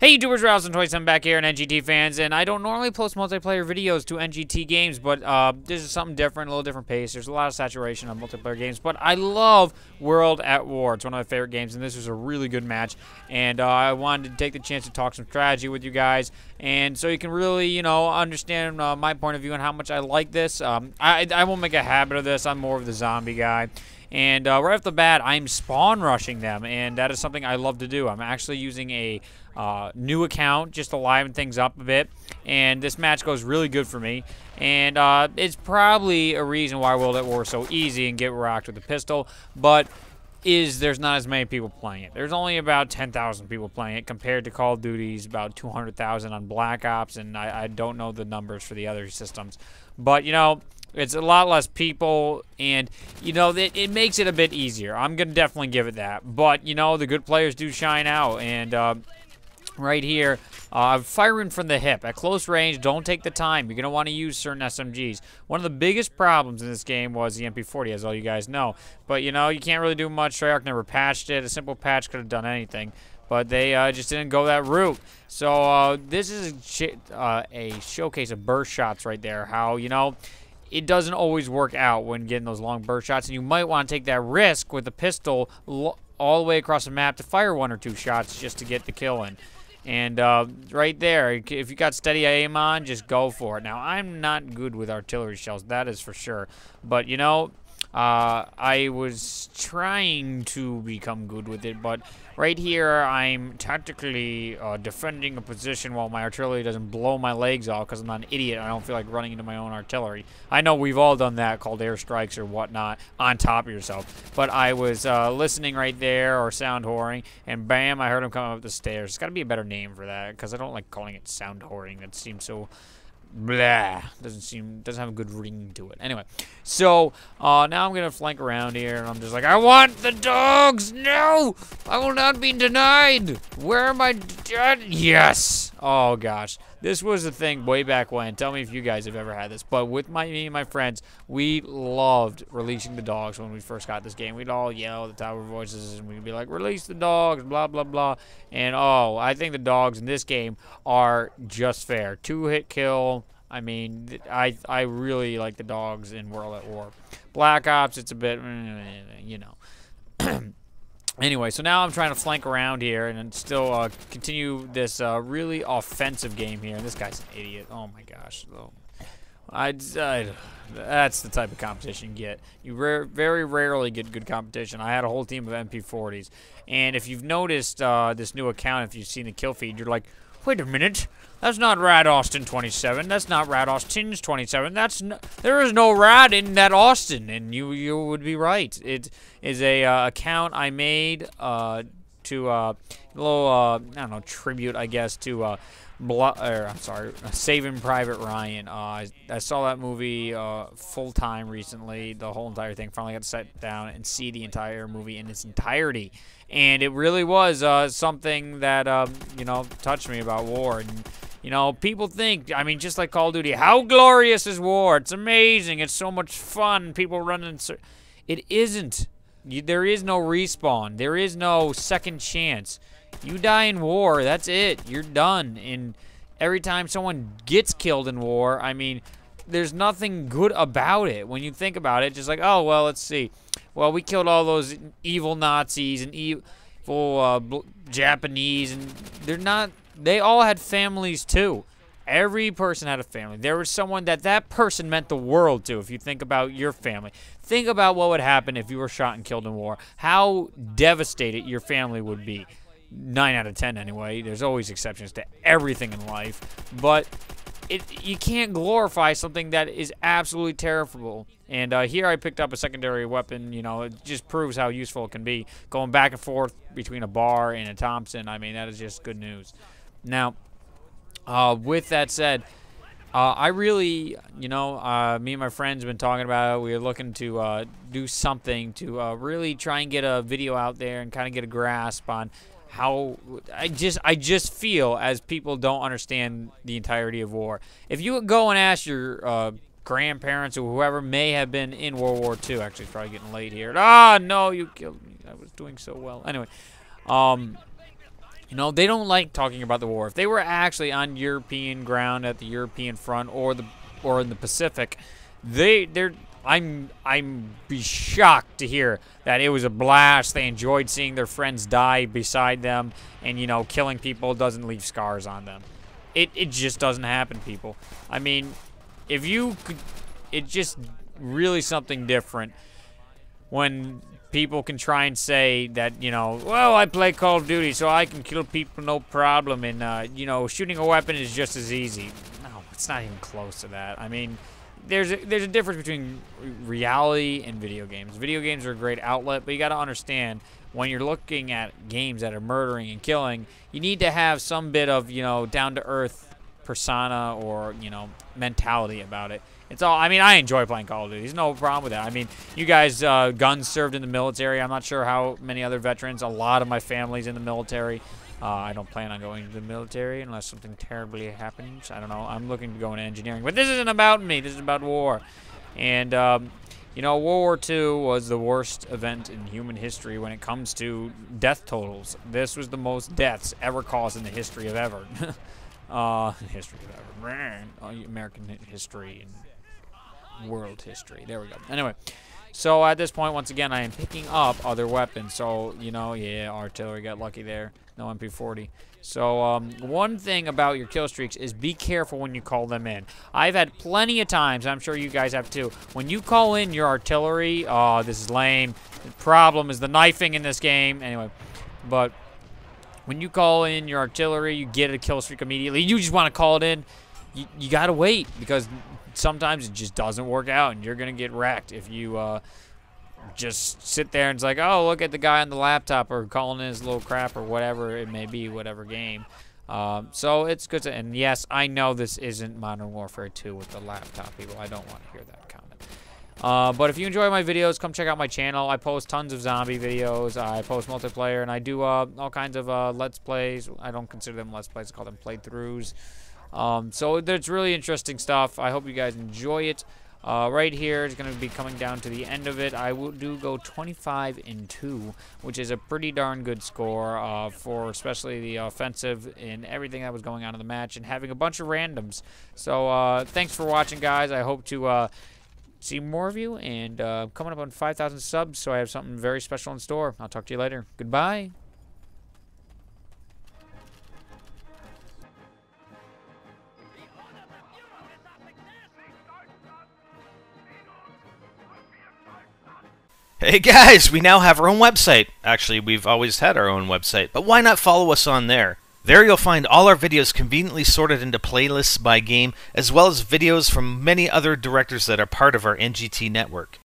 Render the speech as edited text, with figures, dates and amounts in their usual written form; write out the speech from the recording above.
Hey YouTubers, RADAUSTIN27 back here, and NGT fans, and I don't normally post multiplayer videos to NGT games, but this is something different, a little different pace. There's a lot of saturation on multiplayer games, but I love World at War. It's one of my favorite games, and this was a really good match, and I wanted to take the chance to talk some strategy with you guys, and so you can really, you know, understand my point of view and how much I like this. I won't make a habit of this. I'm more of the zombie guy. And right off the bat, I'm spawn rushing them, and that is something I love to do. I'm actually using a new account just to liven things up a bit, and this match goes really good for me. And it's probably a reason why World at War is so easy and get rocked with the pistol, but there's not as many people playing it. There's only about 10,000 people playing it compared to Call of Duty's about 200,000 on Black Ops, and I don't know the numbers for the other systems. But, you know, it's a lot less people, and, you know, it makes it a bit easier. I'm going to definitely give it that. But, you know, the good players do shine out, and right here, firing from the hip. At close range, don't take the time. You're going to want to use certain SMGs. One of the biggest problems in this game was the MP40, as all you guys know. But, you know, you can't really do much. Treyarch never patched it. A simple patch could have done anything. But they just didn't go that route. So this is a showcase of burst shots right there. How, you know, it doesn't always work out when getting those long burst shots, and you might want to take that risk with the pistol all the way across the map to fire one or two shots just to get the kill in. And right there, if you got steady aim on, just go for it. Now, I'm not good with artillery shells, that is for sure. But, you know, I was trying to become good with it, but right here I'm tactically defending a position while my artillery doesn't blow my legs off because I'm not an idiot. I don't feel like running into my own artillery. I know we've all done that, called airstrikes or whatnot, on top of yourself. But I was listening right there, or sound whoring, and bam, I heard him coming up the stairs. There's got to be a better name for that because I don't like calling it sound whoring. That seems so blah, doesn't have a good ring to it. Anyway, so now I'm gonna flank around here, and I'm just like, I want the dogs. No, I will not be denied. Where am I? Yes. Oh gosh, this was the thing way back when. Tell me if you guys have ever had this. But with me and my friends, we loved releasing the dogs when we first got this game. We'd all yell at the top of our voices, and we'd be like, release the dogs, blah blah blah. And oh, I think the dogs in this game are just fair. 2-hit kill. I mean, I really like the dogs in World at War. Black Ops, it's a bit, you know. Anyway, so now I'm trying to flank around here and still continue this really offensive game here. And this guy's an idiot. Oh my gosh. Oh. That's the type of competition you get. You very rarely get good competition. I had a whole team of MP40s. And if you've noticed this new account, if you've seen the kill feed, you're like, wait a minute, that's not RADAUSTIN27. That's not RADAUSTIN27. There is no Rad in that Austin, and you would be right. It is a account I made to a little I don't know, tribute, I guess, to Saving Private Ryan. I saw that movie full time recently, the whole entire thing. Finally got to sit down and see the entire movie in its entirety, and it really was something that you know, touched me about war. And you know, people think, I mean, just like Call of Duty, how glorious is war? It's amazing. It's so much fun. People running. It isn't. There is no respawn. There is no second chance. You die in war, that's it. You're done. And every time someone gets killed in war, I mean, there's nothing good about it. When you think about it, just like, oh, well, let's see. Well, we killed all those evil Nazis and evil Japanese, and they're not. They all had families too. Every person had a family. There was someone that person meant the world to. If you think about your family, think about what would happen if you were shot and killed in war. How devastated your family would be. 9 out of 10 anyway. There's always exceptions to everything in life, but you can't glorify something that is absolutely terrible. And here I picked up a secondary weapon. You know, it just proves how useful it can be. Going back and forth between a bar and a Thompson, I mean, that is just good news. Now, with that said, I really, you know, me and my friends have been talking about it. We are looking to do something to really try and get a video out there and kind of get a grasp on how I just feel as people don't understand the entirety of war. If you go and ask your grandparents or whoever may have been in World War II, actually it's probably getting late here. Ah, no, you killed me. I was doing so well. Anyway, You know, they don't like talking about the war. If they were actually on European ground at the European front or in the Pacific, I'm be shocked to hear that it was a blast. They enjoyed seeing their friends die beside them, and you know, killing people doesn't leave scars on them. It just doesn't happen, people. I mean, if you could, it's just really something different when people can try and say that, you know, well, I play Call of Duty, so I can kill people no problem, and, you know, shooting a weapon is just as easy. No, it's not even close to that. I mean, there's a difference between reality and video games. Video games are a great outlet, but you got to understand, when you're looking at games that are murdering and killing, you need to have some bit of, you know, down-to-earth persona or, you know, mentality about it. It's all, I mean, I enjoy playing Call of Duty. There's no problem with that. I mean, you guys, guns served in the military. I'm not sure how many other veterans. A lot of my family's in the military. I don't plan on going to the military unless something terribly happens. I don't know. I'm looking to go into engineering. But this isn't about me. This is about war. And, you know, World War II was the worst event in human history when it comes to death totals. This was the most deaths ever caused in the history of ever. History of ever. Man. American history and world history. There we go. Anyway, so at this point, once again, I am picking up other weapons. So, you know, yeah, artillery, got lucky there. No MP40. So, one thing about your kill streaks is be careful when you call them in. I've had plenty of times, I'm sure you guys have too, when you call in your artillery, oh, this is lame. The problem is the knifing in this game. Anyway, but when you call in your artillery, you get a kill streak immediately. You just want to call it in. You got to wait, because sometimes it just doesn't work out, and you're going to get wrecked if you just sit there and it's like, oh, look at the guy on the laptop or calling in his little crap or whatever it may be, whatever game. So it's good to, and yes, I know this isn't Modern Warfare 2 with the laptop, people. I don't want to hear that comment. But if you enjoy my videos, come check out my channel. I post tons of zombie videos. I post multiplayer, and I do all kinds of Let's Plays. I don't consider them Let's Plays. I call them playthroughs. So there's really interesting stuff. I hope you guys enjoy it. Right here is going to be coming down to the end of it. I will go 25-2, which is a pretty darn good score for especially the offensive and everything that was going on in the match, and having a bunch of randoms. So thanks for watching, guys. I hope to see more of you, and coming up on 5,000 subs, so I have something very special in store. I'll talk to you later. Goodbye. Hey guys, we now have our own website. Actually, we've always had our own website, but why not follow us on there? There you'll find all our videos conveniently sorted into playlists by game, as well as videos from many other directors that are part of our NGT network.